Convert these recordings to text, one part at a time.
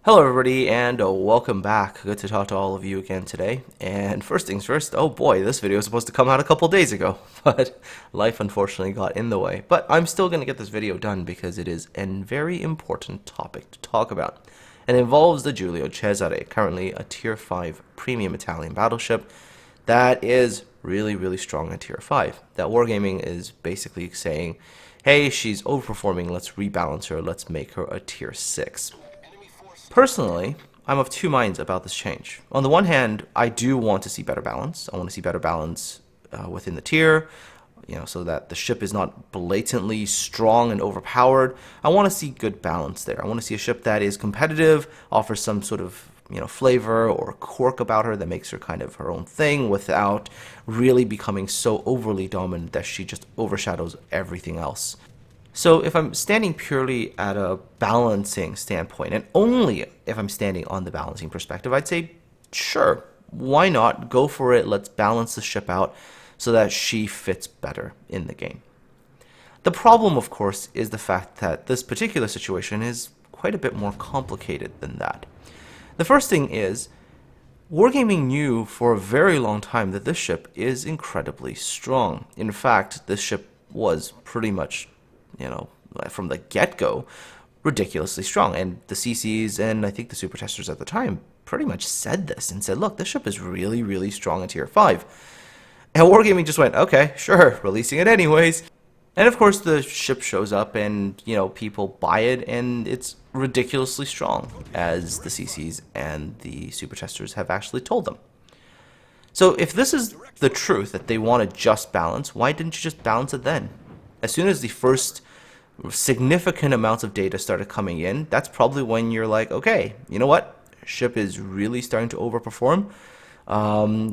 Hello everybody and welcome back. Good to talk to all of you again today. And first things first, oh boy, this video was supposed to come out a couple days ago, but life unfortunately got in the way. But I'm still going to get this video done because it is a very important topic to talk about. And it involves the Giulio Cesare, currently a Tier 5 premium Italian battleship that is really strong at Tier 5. That Wargaming is basically saying, hey, she's overperforming, let's rebalance her, let's make her a Tier 6. Personally, I'm of two minds about this change. On the one hand, I do want to see better balance. I want to see better balance within the tier, so that the ship is not blatantly strong and overpowered. I want to see good balance there. I want to see a ship that is competitive, offers some sort of flavor or quirk about her that makes her kind of her own thing without really becoming so overly dominant that she just overshadows everything else. So if I'm standing purely at a balancing standpoint, and only if I'm standing on the balancing perspective, I'd say, sure, why not? Go for it. Let's balance the ship out so that she fits better in the game. The problem, of course, is the fact that this particular situation is quite a bit more complicated than that. The first thing is, Wargaming knew for a very long time that this ship is incredibly strong. In fact, this ship was pretty much from the get-go, ridiculously strong. And the CCs and I think the super testers at the time pretty much said this and said, look, this ship is really strong in Tier 5. And Wargaming just went, okay, sure, releasing it anyways. And of course the ship shows up and, people buy it and it's ridiculously strong, as the CCs and the super testers have actually told them. So if this is the truth, that they want to just balance, why didn't you just balance it then? As soon as the first significant amounts of data started coming in, that's probably when you're like, okay, you know what? Ship is really starting to overperform.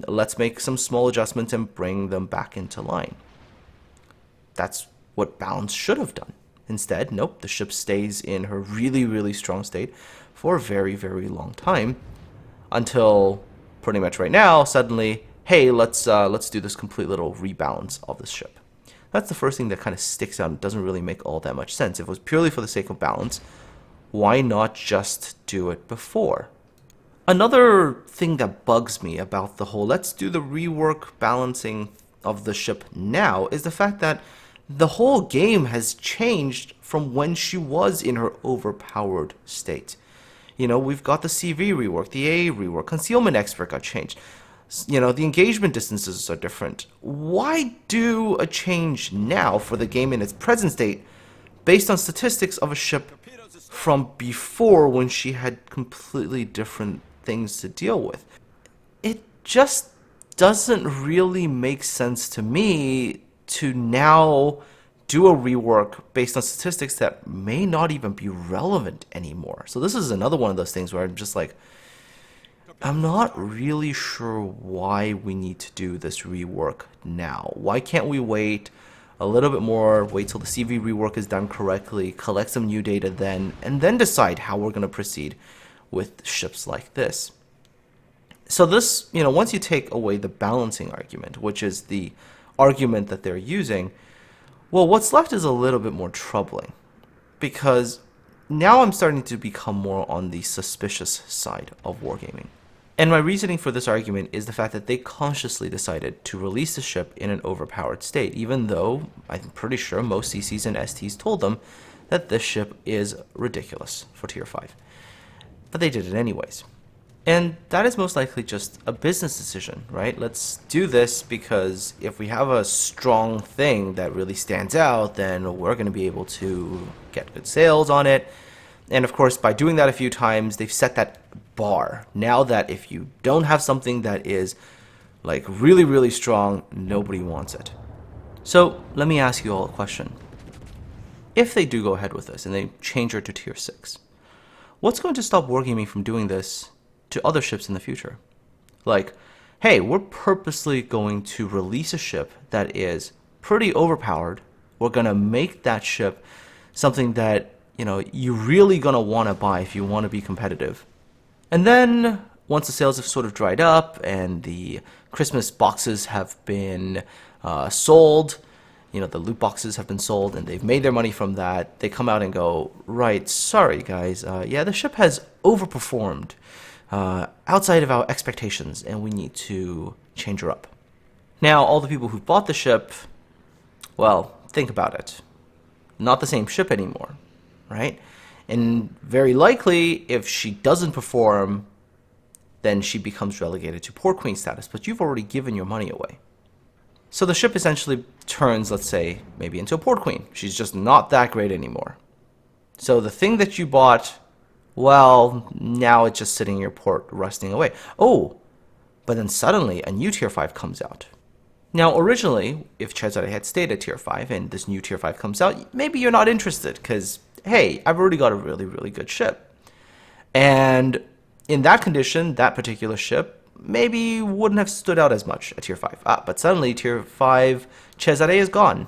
Let's make some small adjustments and bring them back into line. That's what balance should have done. Instead, nope, the ship stays in her really strong state for a very long time until pretty much right now, suddenly, hey, let's do this complete little rebalance of this ship. That's the first thing that kind of sticks out and doesn't really make all that much sense. If it was purely for the sake of balance, why not just do it before? Another thing that bugs me about the whole let's do the rework balancing of the ship now is the fact that the whole game has changed from when she was in her overpowered state. We've got the CV rework, the A rework, concealment expert got changed. The engagement distances are different. Why do a change now for the game in its present state based on statistics of a ship from before when she had completely different things to deal with? It just doesn't really make sense to me to now do a rework based on statistics that may not even be relevant anymore. So this is another one of those things where I'm just like, I'm not really sure why we need to do this rework now. Why can't we wait a little bit more, wait till the CV rework is done correctly, collect some new data then, and then decide how we're going to proceed with ships like this. So this, once you take away the balancing argument, which is the argument that they're using, well, what's left is a little bit more troubling. Because now I'm starting to become more on the suspicious side of Wargaming. And my reasoning for this argument is the fact that they consciously decided to release the ship in an overpowered state, even though I'm pretty sure most CCs and STs told them that this ship is ridiculous for Tier 5. But they did it anyways. And that is most likely just a business decision, right? Let's do this because if we have a strong thing that really stands out, then we're going to be able to get good sales on it. And of course, by doing that a few times, they've set that bar. Now that if you don't have something that is like really strong, nobody wants it. So let me ask you all a question. If they do go ahead with this and they change her to Tier 6, what's going to stop Wargaming from doing this to other ships in the future? Like, hey, we're purposely going to release a ship that is pretty overpowered. We're going to make that ship something that you're really going to want to buy if you want to be competitive. And then, once the sales have sort of dried up and the Christmas boxes have been sold, the loot boxes have been sold and they've made their money from that, they come out and go, right, sorry guys, yeah, the ship has overperformed outside of our expectations and we need to change her up. Now, all the people who bought the ship, well, think about it. Not the same ship anymore, right? And very likely, if she doesn't perform, then she becomes relegated to poor queen status, but you've already given your money away. So the ship essentially turns, let's say, maybe into a poor queen. She's just not that great anymore. So the thing that you bought, well, now it's just sitting in your port rusting away. Oh, but then suddenly a new tier 5 comes out. Now, originally, if Cesare had stayed at tier 5 and this new tier 5 comes out, maybe you're not interested because, hey, I've already got a really, really good ship. And in that condition, that particular ship maybe wouldn't have stood out as much at tier 5. But suddenly tier 5 Cesare is gone.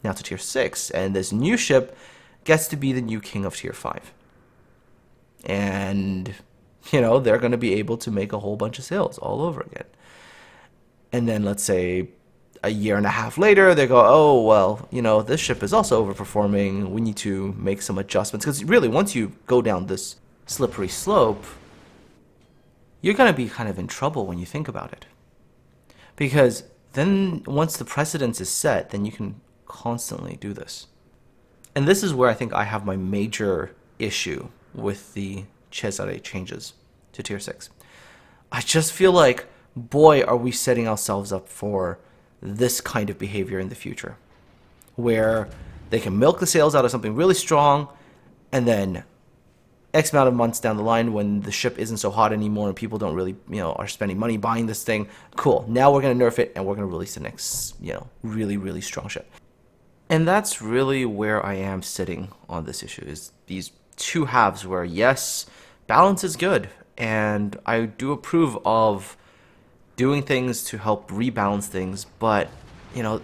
Now to tier 6, and this new ship gets to be the new king of tier 5. And, they're going to be able to make a whole bunch of sales all over again. And then let's say a year and a half later, they go, oh, well, this ship is also overperforming. We need to make some adjustments. Because really, once you go down this slippery slope, you're going to be kind of in trouble when you think about it. Because then once the precedence is set, then you can constantly do this. And this is where I think I have my major issue with the Cesare changes to tier 6. I just feel like, boy, are we setting ourselves up for this kind of behavior in the future. Where they can milk the sales out of something really strong, and then X amount of months down the line when the ship isn't so hot anymore and people don't really, are spending money buying this thing, cool, now we're going to nerf it and we're going to release the next, really, really strong ship. And that's really where I am sitting on this issue, is these two halves where, yes, balance is good, and I do approve of doing things to help rebalance things, but,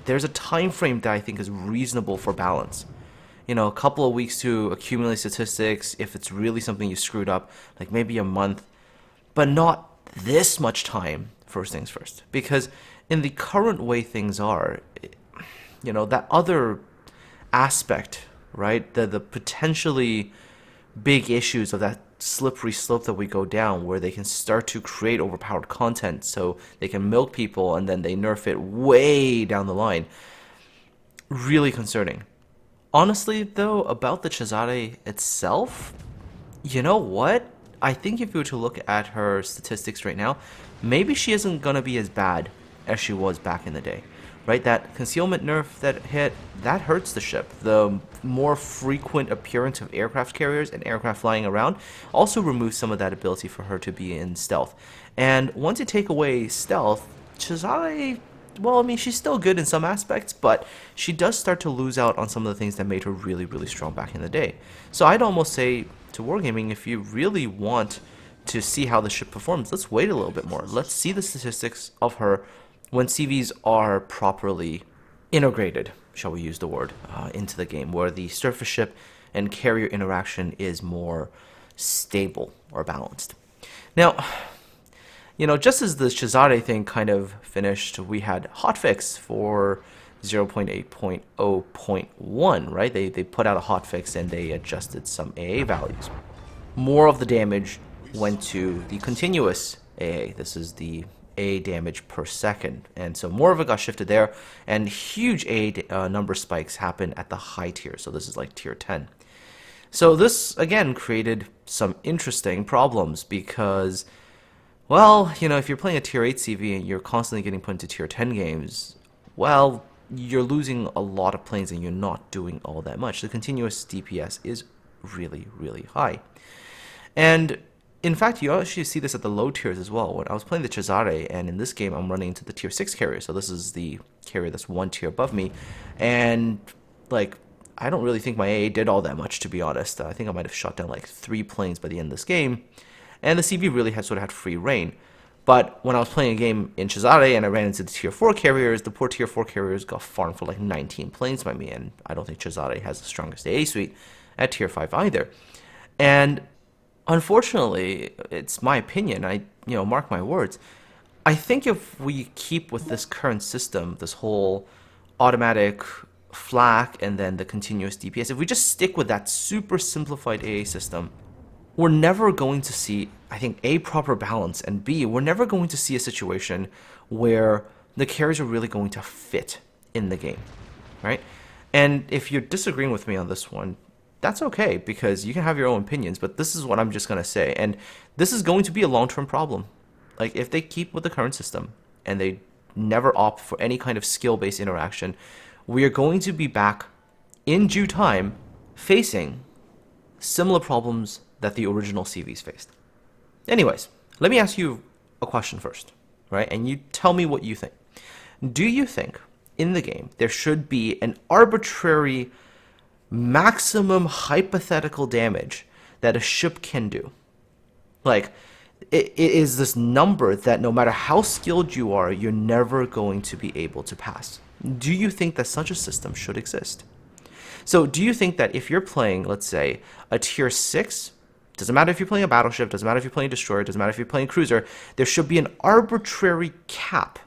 there's a time frame that I think is reasonable for balance. A couple of weeks to accumulate statistics if it's really something you screwed up, like maybe a month, but not this much time, first things first. Because in the current way things are, that other aspect, right, the potentially big issues of that slippery slope that we go down, where they can start to create overpowered content so they can milk people and then they nerf it way down the line, really concerning. Honestly, though, about the Cesare itself, you know what? I think if you were to look at her statistics right now, maybe she isn't going to be as bad as she was back in the day, right? That concealment nerf that hit, that hurts the ship. The more frequent appearance of aircraft carriers and aircraft flying around also removes some of that ability for her to be in stealth. And once you take away stealth, Cesare, well, I mean, she's still good in some aspects, but she does start to lose out on some of the things that made her really, really strong back in the day. So I'd almost say to Wargaming, if you really want to see how the ship performs, let's wait a little bit more. Let's see the statistics of her when CVs are properly integrated, shall we use the word, into the game, where the surface ship and carrier interaction is more stable or balanced. Now, just as the Cesare thing kind of finished, we had Hotfix for 0.8.0.1, right? They put out a hotfix and they adjusted some AA values. More of the damage went to the continuous AA. This is the AA damage per second. And so more of it got shifted there, and huge AA number spikes happen at the high tier. So this is like tier 10. So this, again, created some interesting problems because, well, if you're playing a tier 8 CV and you're constantly getting put into tier 10 games, well, you're losing a lot of planes and you're not doing all that much. The continuous DPS is really, really high. And in fact, you actually see this at the low tiers as well. When I was playing the Cesare, and in this game I'm running into the tier 6 carrier, so this is the carrier that's one tier above me, and like, I don't really think my AA did all that much, to be honest. I think I might have shot down like 3 planes by the end of this game, and the CV really had free reign. But when I was playing a game in Cesare and I ran into the tier 4 carriers, the poor tier 4 carriers got farmed for like 19 planes by me, and I don't think Cesare has the strongest AA suite at tier 5 either. And unfortunately, it's my opinion, mark my words, I think if we keep with this current system, this whole automatic flak and then the continuous DPS, if we just stick with that super simplified AA system, we're never going to see, I think, A, proper balance, and B, we're never going to see a situation where the carries are really going to fit in the game, right? And if you're disagreeing with me on this one, that's okay, because you can have your own opinions, but this is what I'm just going to say. And this is going to be a long-term problem. Like, if they keep with the current system and they never opt for any kind of skill-based interaction, we are going to be back in due time facing similar problems that the original CVs faced. Anyways, let me ask you a question first, right? And you tell me what you think. Do you think in the game there should be an arbitrary maximum hypothetical damage that a ship can do? Like, it is this number that no matter how skilled you are, you're never going to be able to pass. Do you think that such a system should exist? So do you think that if you're playing, let's say, a tier 6, doesn't matter if you're playing a battleship, doesn't matter if you're playing a destroyer, doesn't matter if you're playing a cruiser, there should be an arbitrary cap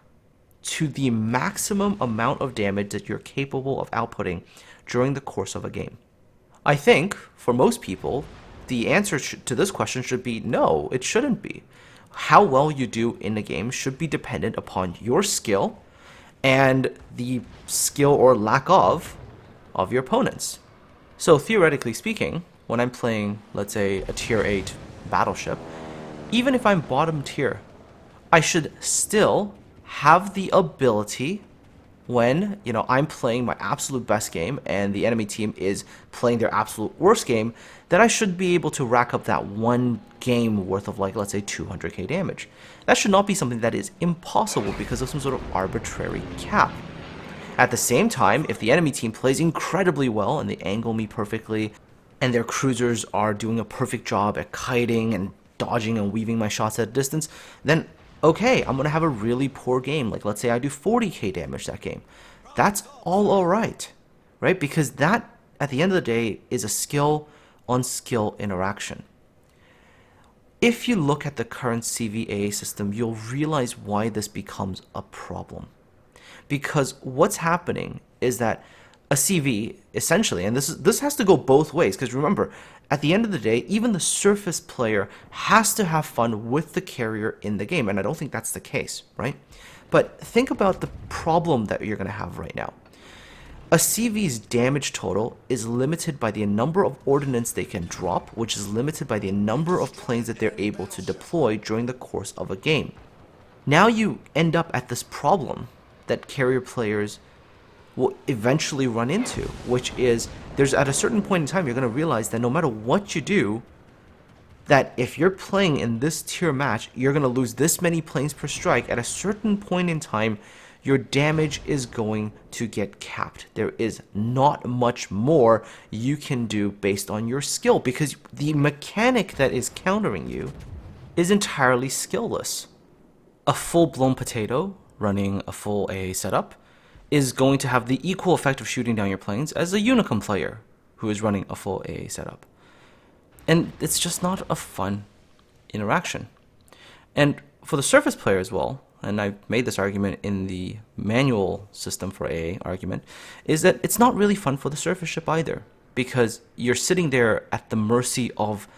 to the maximum amount of damage that you're capable of outputting during the course of a game? I think, for most people, the answer to this question should be no, it shouldn't be. How well you do in a game should be dependent upon your skill and the skill or lack of your opponents. So theoretically speaking, when I'm playing, let's say, a tier 8 battleship, even if I'm bottom tier, I should still have the ability, when, you know, I'm playing my absolute best game and the enemy team is playing their absolute worst game, that I should be able to rack up that one game worth of, like, let's say 200k damage. That should not be something that is impossible because of some sort of arbitrary cap. At the same time, if the enemy team plays incredibly well and they angle me perfectly, and their cruisers are doing a perfect job at kiting and dodging and weaving my shots at a distance, then okay, I'm going to have a really poor game. Like, let's say I do 40k damage that game. That's all alright, right? Because that, at the end of the day, is a skill-on-skill interaction. If you look at the current CVAA system, you'll realize why this becomes a problem. Because what's happening is that a CV, essentially, and this has to go both ways, because remember, at the end of the day, even the surface player has to have fun with the carrier in the game, and I don't think that's the case, right? But think about the problem that you're going to have right now. A CV's damage total is limited by the number of ordnance they can drop, which is limited by the number of planes that they're able to deploy during the course of a game. Now you end up at this problem that carrier players will eventually run into, which is there's at a certain point in time you're going to realize that no matter what you do, that if you're playing in this tier match, you're going to lose this many planes per strike. At a certain point in time, your damage is going to get capped. There is not much more you can do based on your skill, because the mechanic that is countering you is entirely skillless. A full-blown potato running a full AA setup is going to have the equal effect of shooting down your planes as a Unicum player who is running a full AA setup. And it's just not a fun interaction. And for the surface player as well, and I've made this argument in the manual system for AA argument, is that it's not really fun for the surface ship either, because you're sitting there at the mercy of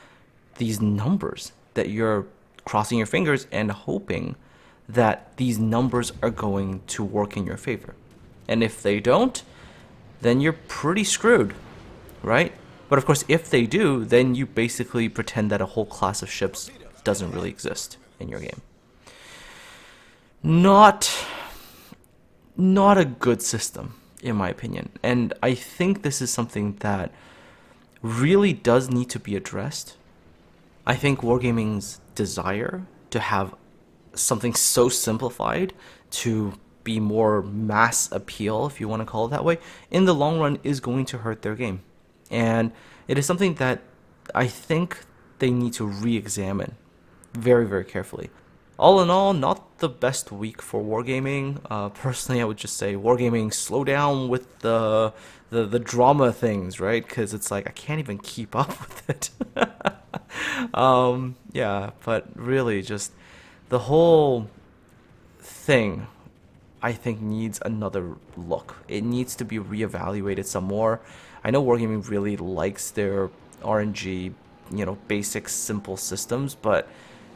these numbers that you're crossing your fingers and hoping that these numbers are going to work in your favor. And if they don't, then you're pretty screwed, right? But of course, if they do, then you basically pretend that a whole class of ships doesn't really exist in your game. Not a good system, in my opinion. And I think this is something that really does need to be addressed. I think Wargaming's desire to have something so simplified to be more mass appeal, if you want to call it that way, in the long run is going to hurt their game. And it is something that I think they need to re-examine very, very carefully. All in all, not the best week for Wargaming. Personally, I would just say Wargaming, slow down with the drama things, right? Because it's like I can't even keep up with it. Yeah, but really just the whole thing I think needs another look. It needs to be reevaluated some more. I know Wargaming really likes their RNG, basic simple systems, but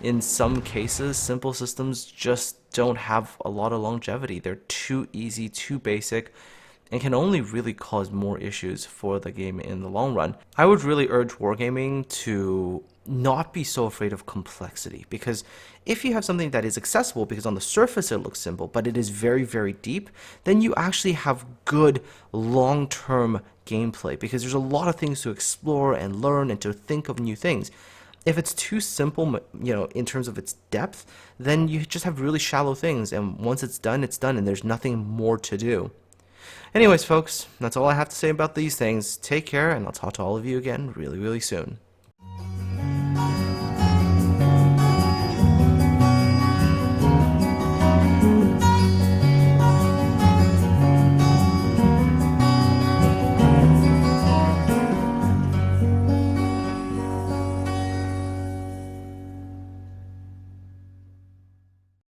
in some cases, simple systems just don't have a lot of longevity. They're too easy, too basic, and can only really cause more issues for the game in the long run. I would really urge Wargaming to not be so afraid of complexity, because if you have something that is accessible because on the surface it looks simple but it is very, very deep, then you actually have good long-term gameplay, because there's a lot of things to explore and learn and to think of new things. If it's too simple, in terms of its depth, then you just have really shallow things, and once it's done, and there's nothing more to do. Anyways, folks, that's all I have to say about these things. Take care, and I'll talk to all of you again really, really soon.